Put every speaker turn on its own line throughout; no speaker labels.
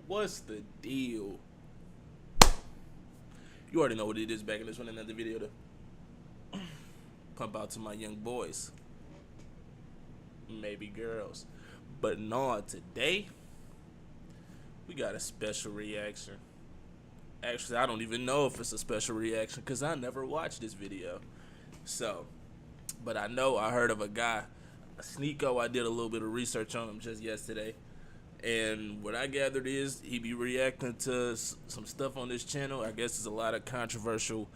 What's the deal? You already know what it is back in this one, another video to pump out to my young boys, maybe girls. But no, today we got a special reaction. Actually, I don't even know if it's a special reaction because I never watched this video. So, but I know I heard of a guy, Sneeko. I did a little bit of research on him just yesterday. And what I gathered is he be reacting to some stuff on this channel. I guess it's a lot of controversial,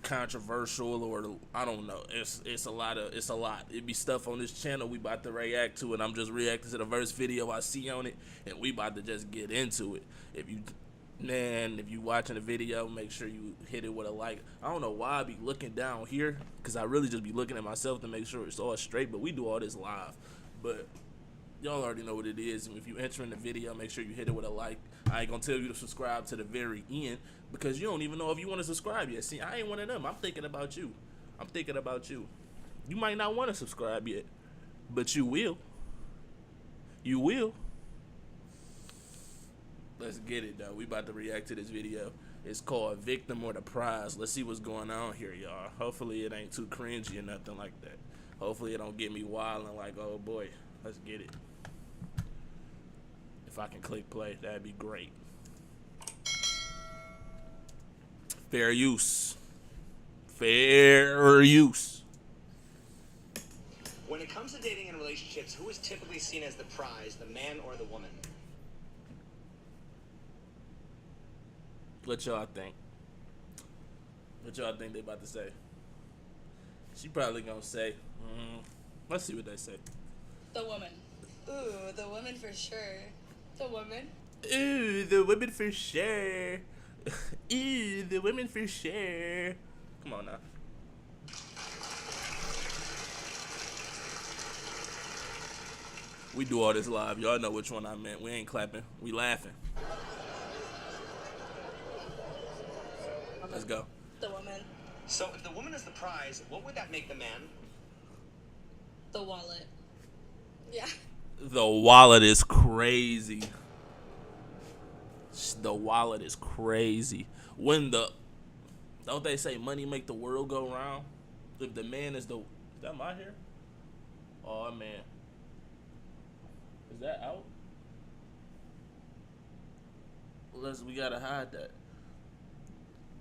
or I don't know. It's a lot. It be stuff on this channel we about to react to, and I'm just reacting to the first video I see on it, and we about to just get into it. If you watching the video, make sure you hit it with a like. I don't know why I be looking down here, because I really just be looking at myself to make sure it's all straight, but we do all this live. But y'all already know what it is, and if you enter in the video, make sure you hit it with a like. I ain't gonna tell you to subscribe to the very end, because you don't even know if you want to subscribe yet. See, I ain't one of them. I'm thinking about you. You might not want to subscribe yet, but you will. You will. Let's get it, though. We about to react to this video. It's called Victim or the Prize. Let's see what's going on here, y'all. Hopefully it ain't too cringy or nothing like that. Hopefully it don't get me wild and like, oh boy. Let's get it. If I can click play, that'd be great. Fair use. Fair use.
When it comes to dating and relationships, who is typically seen as the prize, the man or the woman?
What y'all think? What y'all think they about to say? She probably gonna say, let's see what they say.
The woman. Ooh, the woman for sure. The woman.
Ooh, the women for sure. Ooh, the women for sure. Come on now. We do all this live. Y'all know which one I meant. We ain't clapping. We laughing. Let's go.
The woman.
So if the woman is the prize, what would that make the man?
The wallet. Yeah.
The wallet is crazy. The wallet is crazy. Don't they say money make the world go round? If the man is that my hair? Oh man. Is that out? We gotta hide that.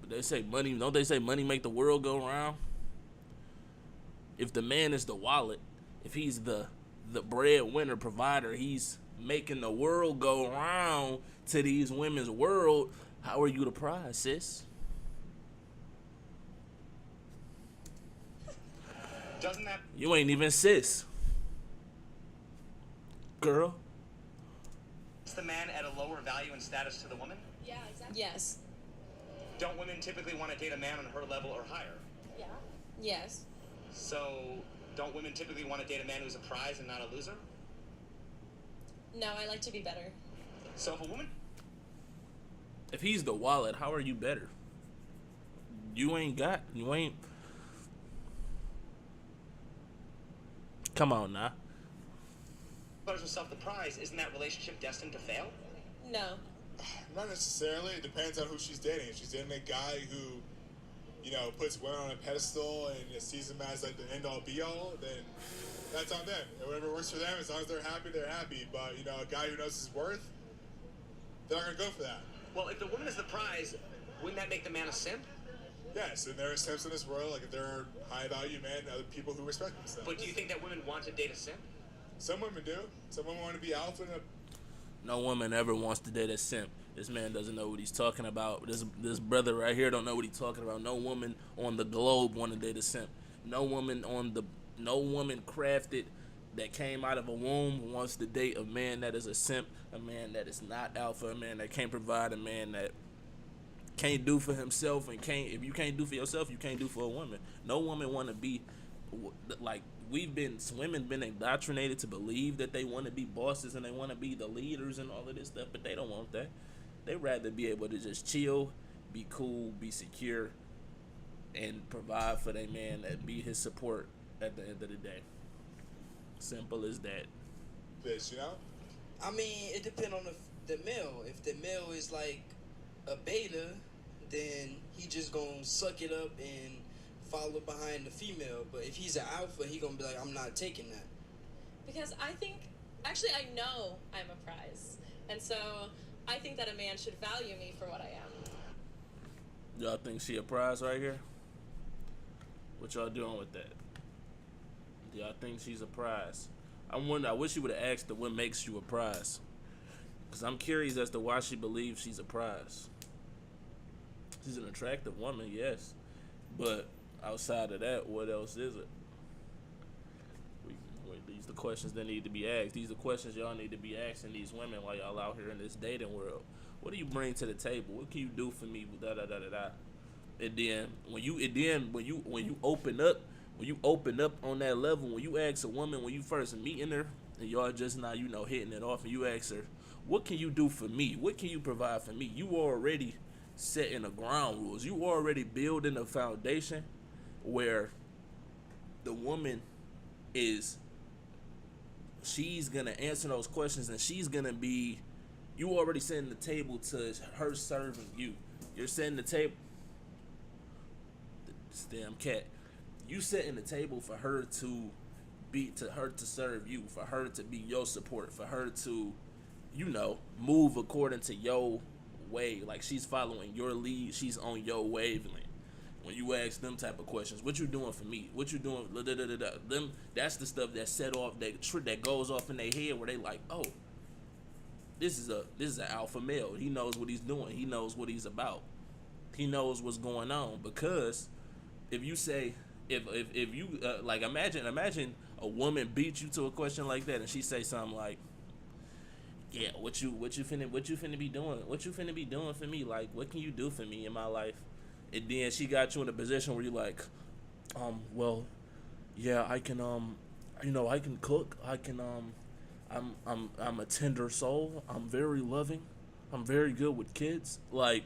But don't they say money make the world go round? If the man is the wallet, if he's the breadwinner provider, he's making the world go round to these women's world. How are you the prize, sis?
Doesn't that...
You ain't even sis. Girl.
Is the man at a lower value and status to the woman?
Yeah, exactly. Yes.
Don't women typically want to date a man on her level or higher?
Yeah. Yes.
So, don't women typically want to date a man who's a prize and not a loser?
No, I like to be better.
So if a woman...
If he's the wallet, how are you better? You ain't. Come on now.
Declares herself the prize, isn't that relationship destined to fail?
No.
Not necessarily. It depends on who she's dating. If she's dating a guy who, puts women on a pedestal and sees them as like the end-all be-all, then that's on them. And whatever works for them, as long as they're happy. But, a guy who knows his worth, they're not going to go for that.
Well, if the woman is the prize, wouldn't that make the man a simp?
Yes, and there are simps in this world. Like, there are high-value men, other people who respect themselves.
But do you think that women want to date a simp?
Some women do. Some women want to be alpha and
No woman ever wants to date a simp. This man doesn't know what he's talking about. This brother right here don't know what he's talking about. No woman on the globe want to date a simp. No woman crafted that came out of a womb wants to date a man that is a simp, a man that is not alpha, a man that can't provide, a man that can't do for himself, and if you can't do for yourself, you can't do for a woman. No woman want to be like women been indoctrinated to believe that they want to be bosses and they want to be the leaders and all of this stuff, but they don't want that. They rather be able to just chill, be cool, be secure, and provide for their man and be his support at the end of the day. Simple as that.
bitch,
I mean, it depends on the male. If the male is like a beta, then he just gonna suck it up and follow behind the female. But if he's an alpha, he gonna be like, I'm not taking that.
Because I think, actually, I know I'm a prize. And so I think that a man should value me for what I am.
Y'all think she a prize right here? What y'all doing with that? Do y'all think she's a prize? I wish you would have asked her what makes you a prize. Because I'm curious as to why she believes she's a prize. She's an attractive woman, yes. But outside of that, what else is it? These are the questions that need to be asked. These are questions y'all need to be asking these women while y'all out here in this dating world. What do you bring to the table? What can you do for me? Da da da da da. And then when you open up on that level, when you ask a woman when you first meeting her and y'all just now hitting it off, and you ask her, what can you do for me? What can you provide for me? You already setting the ground rules. You already building a foundation where the woman she's gonna answer those questions, and she's gonna be, you already setting the table to her serving you. You're setting the table. This damn cat. You setting the table for her to serve you, for her to be your support, for her to, move according to your way. Like, she's following your lead. She's on your wavelength. When you ask them type of questions, what you doing for me? What you doing? Them, that's the stuff that set off that goes off in their head where they like, oh, this is an alpha male. He knows what he's doing. He knows what he's about. He knows what's going on. Because if you say, if you like, imagine a woman beat you to a question like that, and she say something like, yeah, what you finna be doing? What you finna be doing for me? Like, what can you do for me in my life? And then she got you in a position where you're like, well, yeah, I can, I can cook. I can, I'm a tender soul. I'm very loving. I'm very good with kids. Like,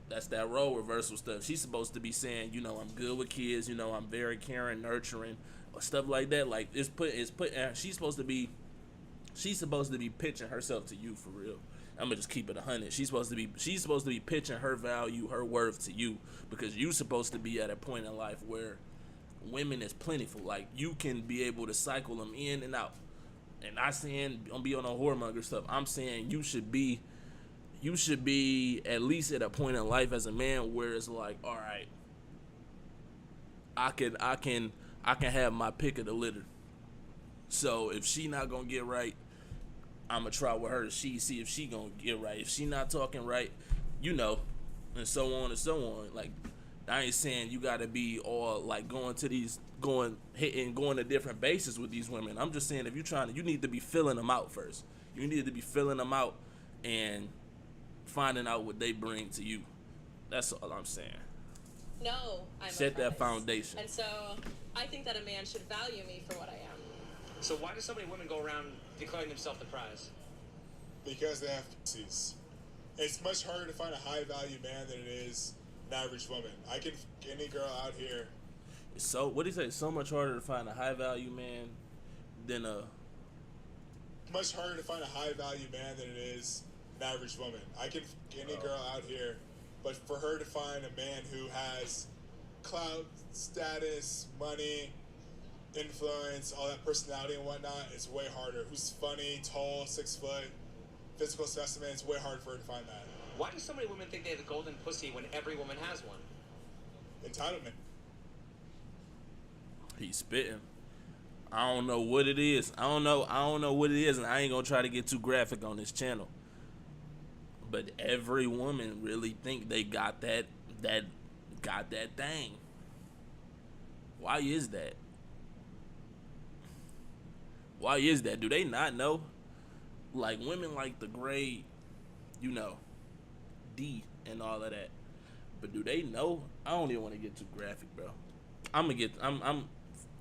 that's that role reversal stuff. She's supposed to be saying, I'm good with kids. I'm very caring, nurturing, stuff like that. Like, she's supposed to be pitching herself to you for real. I'm gonna just keep it 100. She's supposed to be pitching her value, her worth to you, because you're supposed to be at a point in life where women is plentiful. Like, you can be able to cycle them in and out. And not saying don't be on a whoremonger stuff. I'm saying you should be at least at a point in life as a man where it's like, all right, I can have my pick of the litter. So if she not gonna get right, I'ma try with her to see if she gonna get right. If she not talking right, and so on and so on. Like, I ain't saying you gotta be all like going to different bases with these women. I'm just saying, if you need to be filling them out first. You need to be filling them out and finding out what they bring to you. That's all I'm saying.
No, I'm
Set that foundation.
And so I think that a man should value me for what I am.
So why do so many women go around declaring themselves the prize?
Because they have pussies. It's much harder to find a high-value man than it is an average woman. I can f any girl out here.
So, what do you say? So much harder to find a high-value man than a...
Much harder to find a high-value man than it is an average woman. I can f any girl out here, but for her to find a man who has clout, status, money, influence, all that personality and whatnot, it's way harder. Who's funny, tall, 6 foot, physical specimen, it's way hard for her to find that.
Why do so many women think they have the golden pussy when every woman has one?
Entitlement.
He's spitting. I don't know what it is. I don't know what it is, and I ain't gonna try to get too graphic on this channel. But every woman really think they got that thing. Why is that? Why is that? Do they not know? Like, women like the grade, D and all of that. But do they know? I don't even want to get too graphic, bro.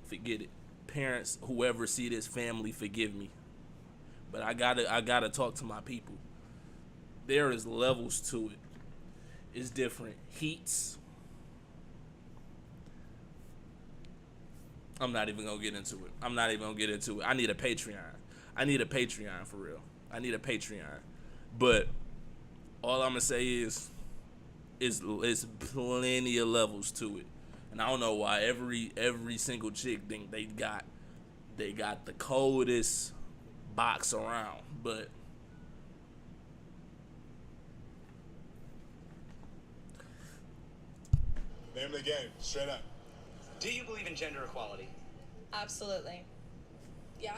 Forget it. Parents, whoever see this, family, forgive me. But I gotta talk to my people. There is levels to it. It's different heats. I'm not even gonna get into it. I need a Patreon. For real. I need a Patreon. But all I'm gonna say is plenty of levels to it, and I don't know why every single chick think they got the coldest box around, but
Name it again, straight up.
Do you believe in gender equality?
Absolutely.
Yeah.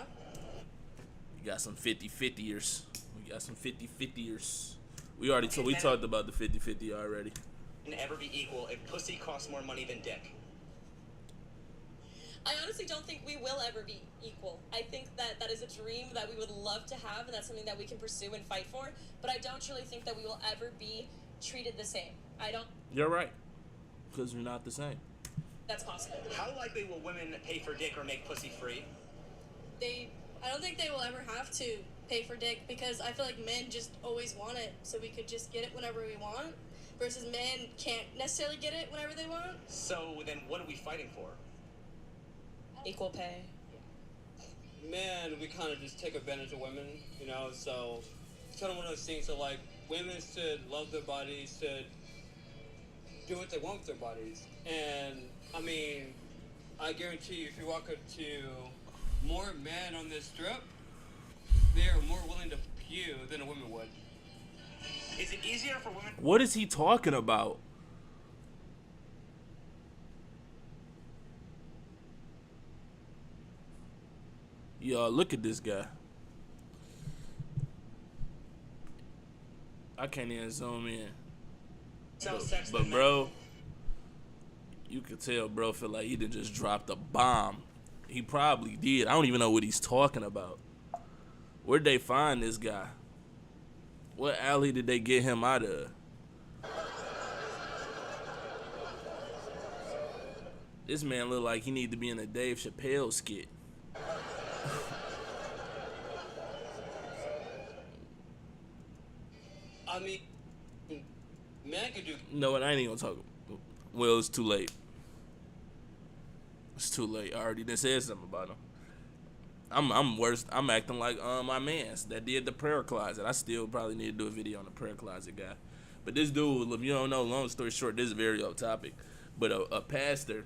you got some 50-50ers. We got some 50-50ers. We talked about the 50-50 already.
Can ever be equal if pussy costs more money than dick?
I honestly don't think we will ever be equal. I think that is a dream that we would love to have, and that's something that we can pursue and fight for. But I don't truly think that we will ever be treated the same. I don't.
You're right, because we're not the same.
That's possible.
How likely will women pay for dick or make pussy free?
I don't think they will ever have to pay for dick because I feel like men just always want it, so we could just get it whenever we want. Versus men can't necessarily get it whenever they want.
So then, what are we fighting for?
Equal pay.
Man, we kind of just take advantage of women, you know, so it's kind of one of those things. So, like, women should love their bodies, should do what they want with their bodies. And, I mean, I guarantee you, if you walk up to more men on this strip, they are more willing to pew than a woman would.
Is it easier for women?
What is he talking about? Y'all, look at this guy. I can't even zoom in. But bro, you could tell bro feel like he done just dropped a bomb. He probably did. I don't even know what he's talking about. Where'd they find this guy? What alley did they get him out of? This man look like he need to be in a Dave Chappelle skit.
I mean, man could do.
No, what? I ain't even gonna talk. Well, it's too late. It's too late. I already done said something about him. I'm worse. I'm acting like my mans that did the prayer closet. I still probably need to do a video on the prayer closet guy. But this dude, if you don't know, long story short, this is very off topic. But a pastor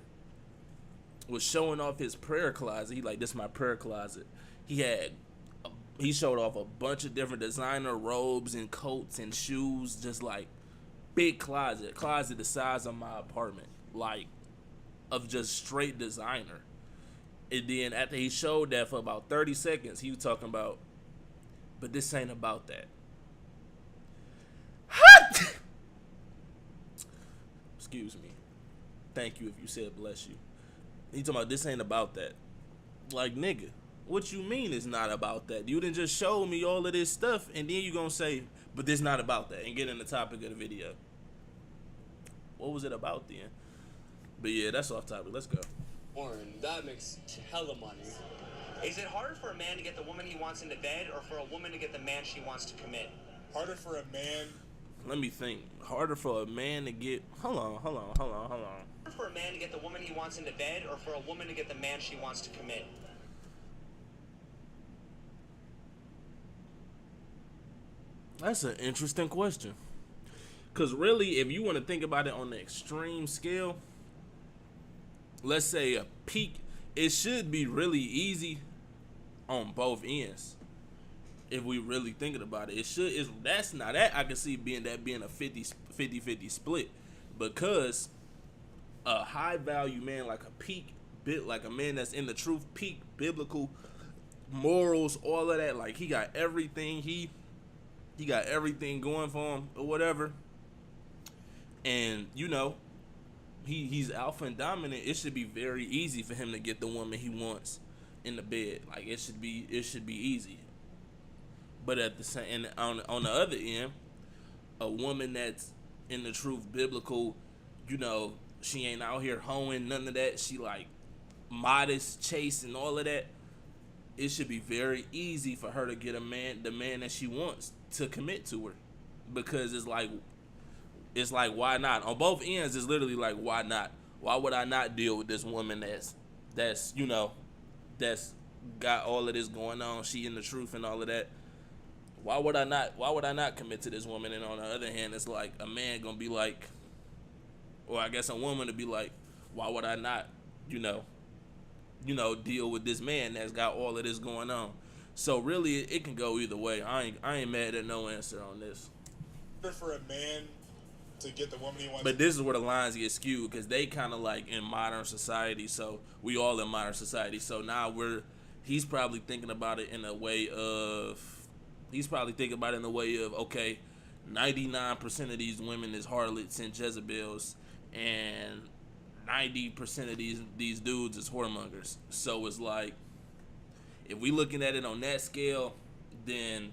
was showing off his prayer closet. He like, this is my prayer closet. He showed off a bunch of different designer robes and coats and shoes, just like big closet the size of my apartment, like of just straight designer. And then after he showed that for about 30 seconds, he was talking about, but this ain't about that. Excuse me. Thank you if you said bless you. He talking about this ain't about that. Like, nigga, what you mean it's not about that? You done just showed me all of this stuff, and then you gonna say, but this not about that, and get in the topic of the video. What was it about then? But yeah, that's off topic. Let's go.
Warren, that makes hella money.
Is it harder for a man to get the woman he wants into bed or for a woman to get the man she wants to commit?
Harder for a man.
Let me think. Harder for a man to get. Hold on.
Harder for a man to get the woman he wants into bed or for a woman to get the man she wants to commit?
That's an interesting question. Because really, if you want to think about it on the extreme scale, let's say a peak, it should be really easy on both ends. If we really thinking about it, that's not that I can see being a 50-50 split, because a high value man, like a peak bit, like a man that's in the truth, peak biblical morals, all of that, like he got everything, he got everything going for him or whatever, and you know he's alpha and dominant. It should be very easy for him to get the woman he wants in the bed. Like it should be easy. But at the same, and on the other end, a woman that's in the truth biblical, you know, she ain't out here hoeing, none of that. She like modest, chaste, and all of that. It should be very easy for her to get the man that she wants to commit to her, because it's like why not? On both ends, it's literally like, why not? Why would I not deal with this woman that's you know, that's got all of this going on? She in the truth and all of that. Why would I not commit to this woman? And on the other hand, it's like a man gonna be like, or I guess a woman to be like, why would I not, deal with this man that's got all of this going on? So really, it can go either way. I ain't mad at no answer on this.
For a man to get the woman he wants.
But this is where the lines get skewed, because they kind of like in modern society. So we all in modern society. So now he's probably thinking about it in a way of, okay, 99% of these women is harlots and Jezebels, and 90% of these dudes is whoremongers. So it's like, if we looking at it on that scale, then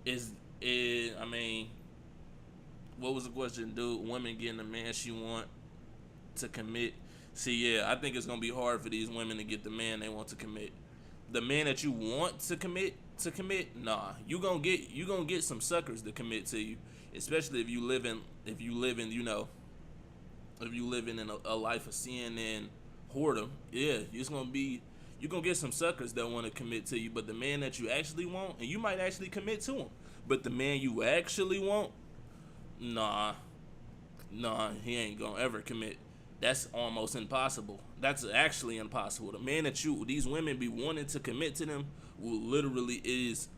I mean, what was the question, dude? Women getting the man she want to commit. See, yeah, I think it's gonna be hard for these women to get the man they want to commit. The man that you want to commit, nah. You gonna get some suckers to commit to you, especially if you live in a life of sin and whoredom. Yeah, you're gonna get some suckers that want to commit to you. But the man that you actually want, and you might actually commit to him, but the man you actually want, nah, he ain't gonna ever commit. That's almost impossible. That's actually impossible. The man that these women be wanting to commit to them literally is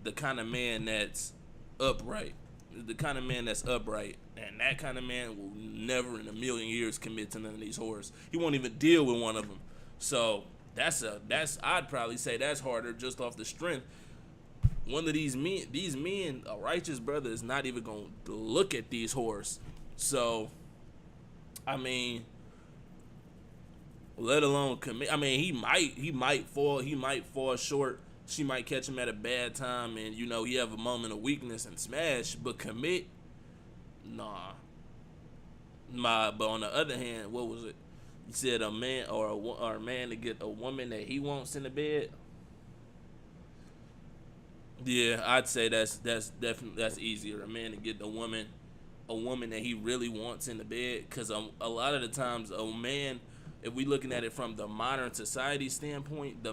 the kind of man that's upright. The kind of man that's upright. And that kind of man will never in a million years commit to none of these whores. He won't even deal with one of them. So I'd probably say that's harder just off the strength. One of these men, a righteous brother, is not even gonna look at these whores. So, I mean, let alone commit. I mean, he might fall short. She might catch him at a bad time, and he have a moment of weakness and smash. But commit, nah. But on the other hand, what was it? You said a man or a man to get a woman that he wants in the bed. Yeah, I'd say that's easier. A man to get a woman that he really wants in the bed, because a lot of the times a man, if we looking at it from the modern society standpoint,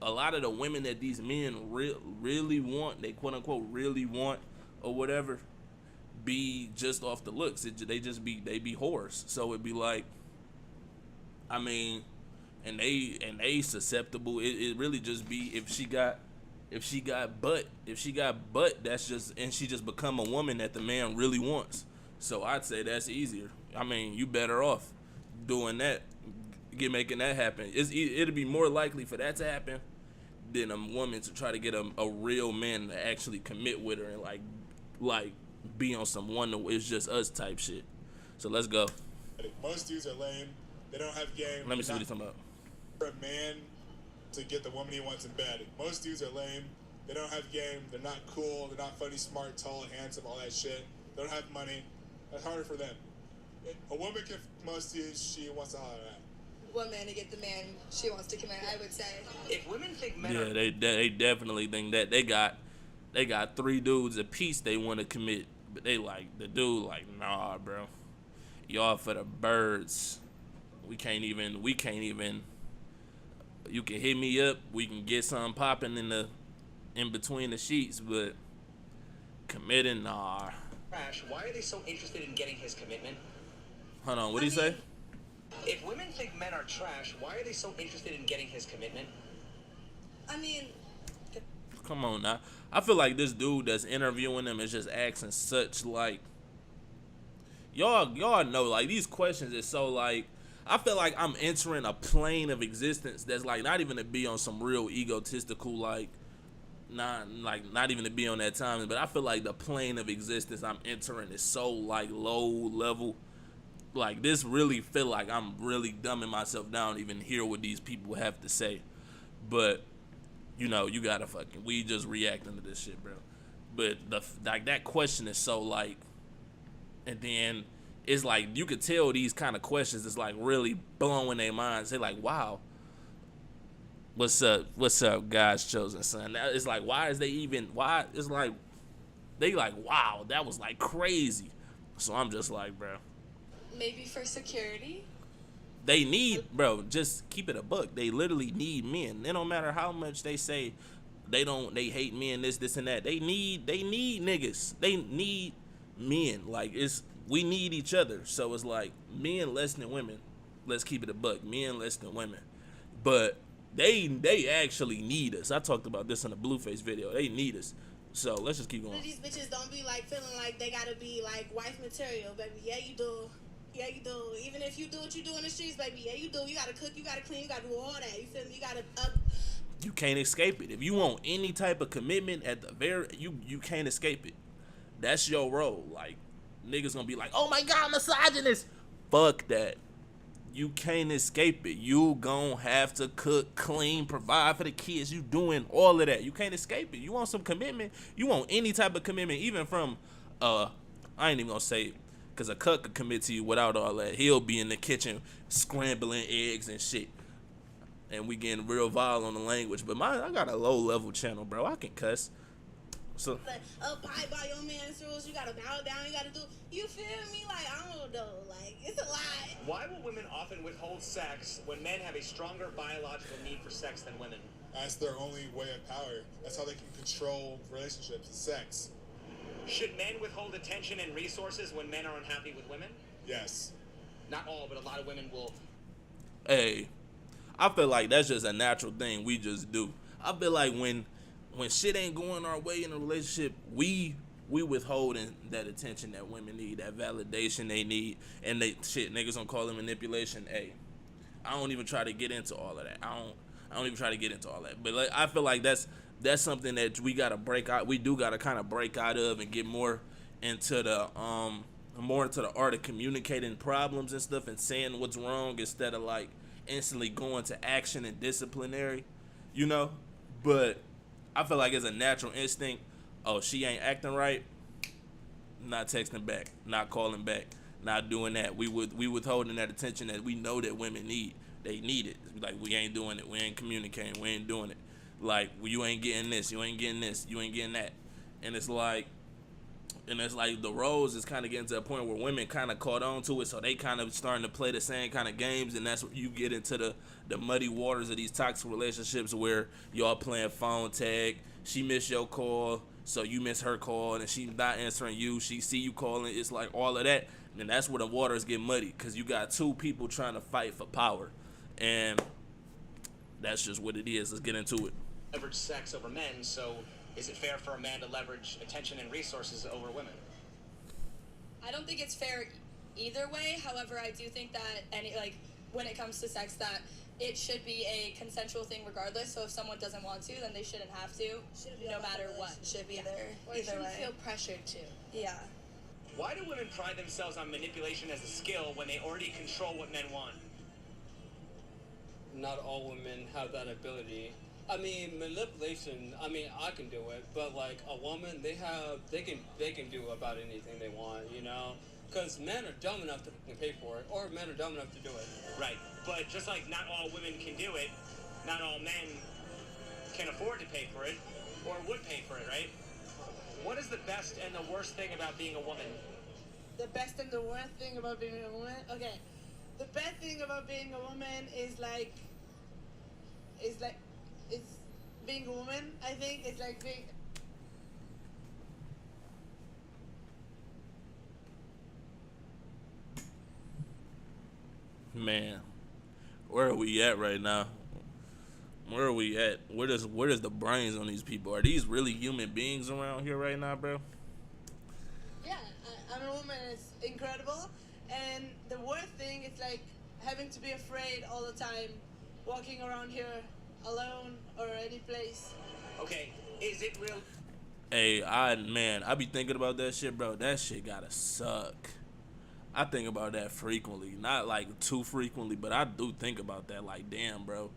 a lot of the women that these men really want, they quote unquote really want or whatever, be just off the looks. They be whores. So it'd be like, I mean, and they susceptible. It really just be if she got butt, that's just, and she just become a woman that the man really wants. So I'd say that's easier. I mean, you better off doing that, making that happen. It'll be more likely for that to happen than a woman to try to get a real man to actually commit with her and like be on some it's just us type shit. So let's go.
Most dudes are lame. They don't have game.
Let me see what he's talking about.
For a man to get the woman he wants in bed. Most dudes are lame. They don't have game. They're not cool. They're not funny, smart, tall, handsome, all that shit. They don't have money. That's harder for them. A woman can, most dudes, she wants to holler at.
One man to get the man she wants to commit, I would say.
If women think men
Yeah,
are
they definitely think that they got 3 dudes apiece they want to commit, but they like the dude like, nah, bro, y'all for the birds. We can't even. You can hit me up. We can get something popping in between the sheets, but committing, nah.
trash, why are they so interested in getting his commitment?
Hold on, what do you say?
If women think men are trash, why are they so interested in getting his commitment?
I mean,
Come on now. I feel like this dude that's interviewing them is just asking such like, y'all know, like, these questions is so like, I feel like I'm entering a plane of existence that's like not even to be on some real egotistical not even to be on that time, but I feel like the plane of existence I'm entering is so like low level. Like, this really feel like I'm really dumbing myself down to even hear what these people have to say. But you gotta we just reacting to this shit, bro. But that question is so like, and then it's like you could tell these kind of questions is like really blowing their minds. They're like, wow, what's up, God's chosen son? It's like, why? It's like they like, wow, that was like crazy. So I'm just like, bro,
maybe for security.
they need, bro, just keep it a buck. They literally need men. It don't matter how much they say they hate men, this and that. They need niggas. They need men. Like, we need each other. So it's like men less than women. Let's keep it a buck. Men less than women. But they actually need us. I talked about this in the Blueface video. They need us. So let's just keep going.
These bitches don't be like feeling like they gotta be like wife material, baby. Yeah, you do. Yeah, you do. Even if you do what you do in the streets, baby. Yeah, you do. You gotta cook, you gotta clean, you gotta do all that. You feel me? You gotta
You can't escape it. If you want any type of commitment at the you can't escape it. That's your role. Like, niggas gonna be like, oh my God, misogynist. Fuck that. You can't escape it. You gon' have to cook, clean, provide for the kids. You doing all of that. You can't escape it. You want some commitment. You want any type of commitment, even from, I ain't even gonna say it, because a cuck could commit to you without all that. He'll be in the kitchen scrambling eggs and shit. And we getting real vile on the language. But I got a low level channel, bro. I can cuss. So
abide by your man's rules. You gotta bow down. You gotta do. You feel me? Like, I don't know. Like, it's a lot.
Why will women often withhold sex when men have a stronger biological need for sex than women?
That's their only way of power. That's how they can control relationships and sex.
Should men withhold attention and resources when men are unhappy with women?
Yes.
Not all, but a lot of women will.
Hey, I feel like that's just a natural thing we just do. I feel like when shit ain't going our way in a relationship, we withholding that attention that women need, that validation they need, and niggas don't call it manipulation. Hey, I don't even try to get into all of that. I don't even try to get into all that. But like, I feel like that's something that we gotta break out. We do gotta kind of break out of and get more into the art of communicating problems and stuff and saying what's wrong instead of like instantly going to action and disciplinary, you know. But I feel like it's a natural instinct. Oh, she ain't acting right. Not texting back, not calling back, not doing that. We withholding that attention that we know that women need. They need it. Like, we ain't doing it. We ain't communicating. We ain't doing it. Like, you ain't getting this. You ain't getting this. You ain't getting that. And it's like the roles is kind of getting to a point where women kind of caught on to it, so they kind of starting to play the same kind of games, and that's where you get into the muddy waters of these toxic relationships where y'all playing phone tag. She missed your call, so you miss her call, and she's not answering you. She see you calling. It's like all of that, and that's where the waters get muddy, because you got two people trying to fight for power, and that's just what it is. Let's get into it.
Leverage sex over men, so is it fair for a man to leverage attention and resources over women?
I don't think it's fair either way. However, I do think that when it comes to sex, that it should be a consensual thing regardless. So if someone doesn't want to, then they shouldn't have to, no matter what. Should be
Or
either way.
feel pressured to.
Yeah.
Why do women pride themselves on manipulation as a skill when they already control what men want?
Not all women have that ability. I mean, manipulation, I mean, I can do it, but like a woman, they can do about anything they want, you know? Because men are dumb enough to pay for it, or men are dumb enough to do it.
Right, but just like not all women can do it, not all men can afford to pay for it, or would pay for it, right? What is the best and the worst thing about being a woman?
The best and the worst thing about being a woman? Okay. The best thing about being a woman is it's being a woman, I think. It's like being...
Man, where are we at right now? Where are we at? Where does the brains on these people? Are these really human beings around here right now, bro?
Yeah, I'm a woman. It's incredible. And the worst thing is like having to be afraid all the time, walking around here alone or any place.
Okay, is it real?
Hey, I be thinking about that shit, bro. That shit gotta suck. I think about that frequently. Not like too frequently, but I do think about that. Like, damn, bro.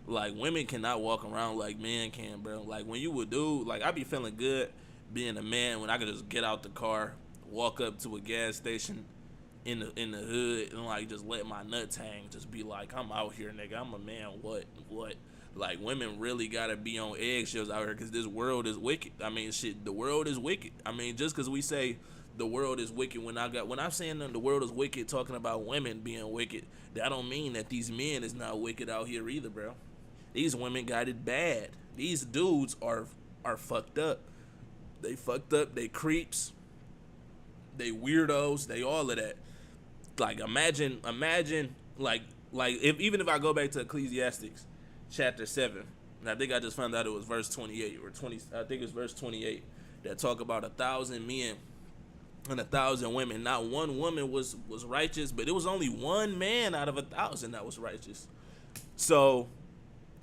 Like, women cannot walk around like men can, bro. Like, when you would do, like, I be feeling good being a man when I could just get out the car, walk up to a gas station in the hood, and like just let my nuts hang. Just be like, I'm out here, nigga. I'm a man. What? Like, women really gotta be on eggshells out here because this world is wicked. I mean, shit, the world is wicked. I mean, just because we say the world is wicked, when I'm saying that the world is wicked, talking about women being wicked, that don't mean that these men is not wicked out here either, bro. These women got it bad. These dudes are fucked up. They fucked up. They creeps. They weirdos. They all of that. Like imagine like if even if I go back to Ecclesiastes chapter 7, and I think I just found out it was verse 28 or 20. I think it's verse 28 that talk about 1,000 men and 1,000 women. Not one woman was righteous, but it was only one man out of 1,000 that was righteous. So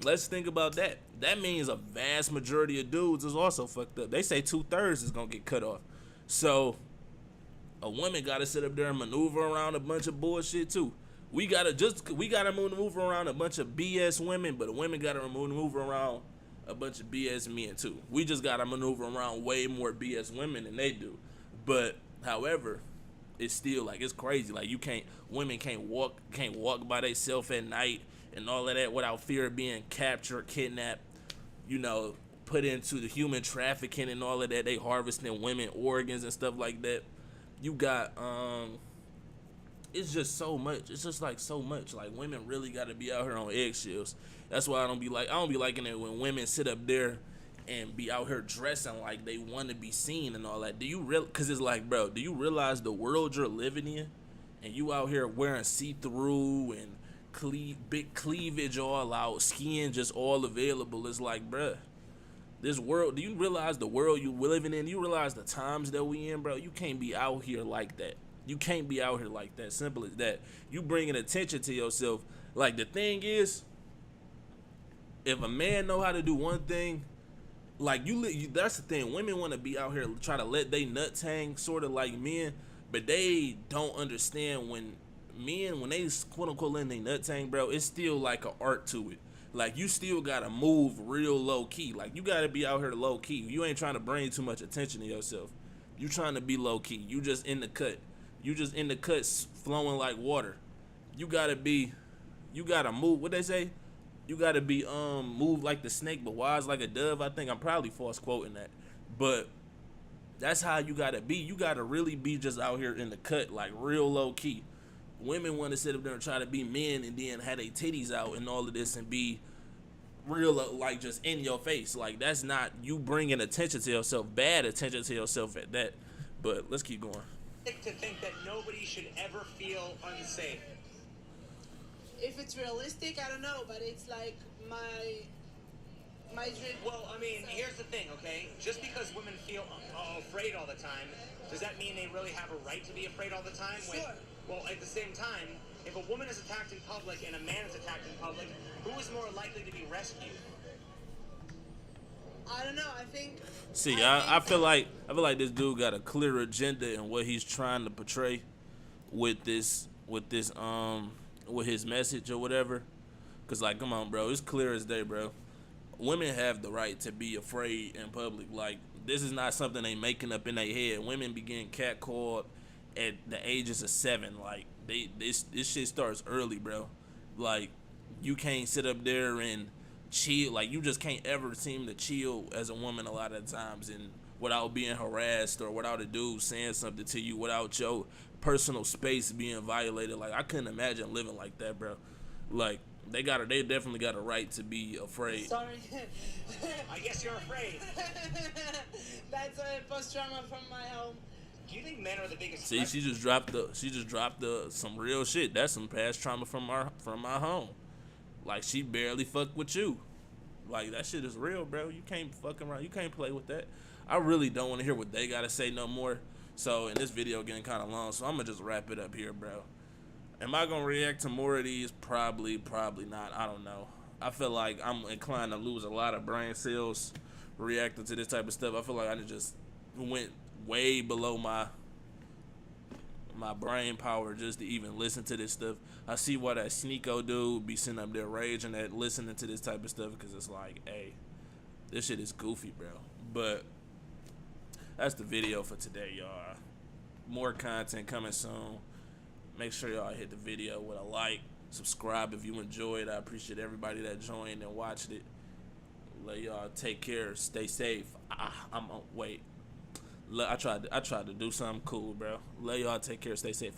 let's think about that. That means a vast majority of dudes is also fucked up. They say 2/3 is gonna get cut off. So a woman gotta sit up there and maneuver around a bunch of bullshit too. We gotta maneuver around a bunch of BS women, but women gotta maneuver around a bunch of BS men too. We just gotta maneuver around way more BS women than they do. But however, it's still like it's crazy. Like women can't walk by themselves at night and all of that without fear of being captured, kidnapped, put into the human trafficking and all of that. They harvesting women organs and stuff like that. You got it's just so much. It's just like so much. Like women really got to be out here on eggshells. That's why I don't be liking it when women sit up there and be out here dressing like they want to be seen and all that. Cause it's like, bro, do you realize the world you're living in, and you out here wearing see-through and big cleavage all out, skin just all available? It's like, bro, this world, do you realize the world you living in? Do you realize the times that we in, bro? You can't be out here like that. You can't be out here like that. Simple as that. You bringing attention to yourself. Like, the thing is, if a man know how to do one thing, like that's the thing. Women want to be out here try to let they nuts hang, sort of like men, but they don't understand when they quote unquote letting they nuts hang, bro. It's still like an art to it. Like, you still gotta move real low key. Like, you gotta be out here low key. You ain't trying to bring too much attention to yourself. You trying to be low key. You just in the cut. You just in the cuts flowing like water. You gotta move. What they say? You gotta be move like the snake, but wise like a dove. I think I'm probably false quoting that, but that's how you gotta be. You gotta really be just out here in the cut, like real low key. Women want to sit up there and try to be men and then have their titties out and all of this and be real, like just in your face. Like, that's not you bringing attention to yourself, bad attention to yourself at that. But let's keep going.
To think that nobody should ever feel unsafe.
If it's realistic, I don't know, but it's like my dream.
Well, I mean, here's the thing, okay? Just because women feel afraid all the time, does that mean they really have a right to be afraid all the time?
Sure.
Well, at the same time, if a woman is attacked in public and a man is attacked in public, who is more likely to be rescued?
I don't know. I think.
See, I feel like this dude got a clear agenda in what he's trying to portray with his message or whatever. Cause like, come on, bro, it's clear as day, bro. Women have the right to be afraid in public. Like, this is not something they making up in their head. Women begin catcalled at the ages of 7. Like, this shit starts early, bro. Like, you can't sit up there and chill. Like, you just can't ever seem to chill as a woman a lot of times, and without being harassed or without a dude saying something to you, without your personal space being violated. Like, I couldn't imagine living like that, bro. Like, they definitely got a right to be afraid.
Sorry.
I guess you're afraid.
That's a post-trauma from my home.
Do you think men are the biggest?
See, she just dropped some real shit. That's some past trauma from my home. Like, she barely fucked with you. Like, that shit is real, bro. You can't fuck around. You can't play with that. I really don't want to hear what they gotta say no more. So, and this video getting kind of long, so I'm gonna just wrap it up here, bro. Am I gonna react to more of these? Probably not. I don't know. I feel like I'm inclined to lose a lot of brain cells reacting to this type of stuff. I feel like I just went way below my brain power just to even listen to this stuff. I see why that Sneeko dude be sitting up there raging at listening to this type of stuff, because it's like, hey, this shit is goofy, bro. But that's the video for today, y'all. More content coming soon. Make sure y'all hit the video with a like, subscribe if you enjoyed. I appreciate everybody that joined and watched it. Let y'all take care, stay safe. Wait. I tried to do something cool, bro. Let y'all take care, stay safe.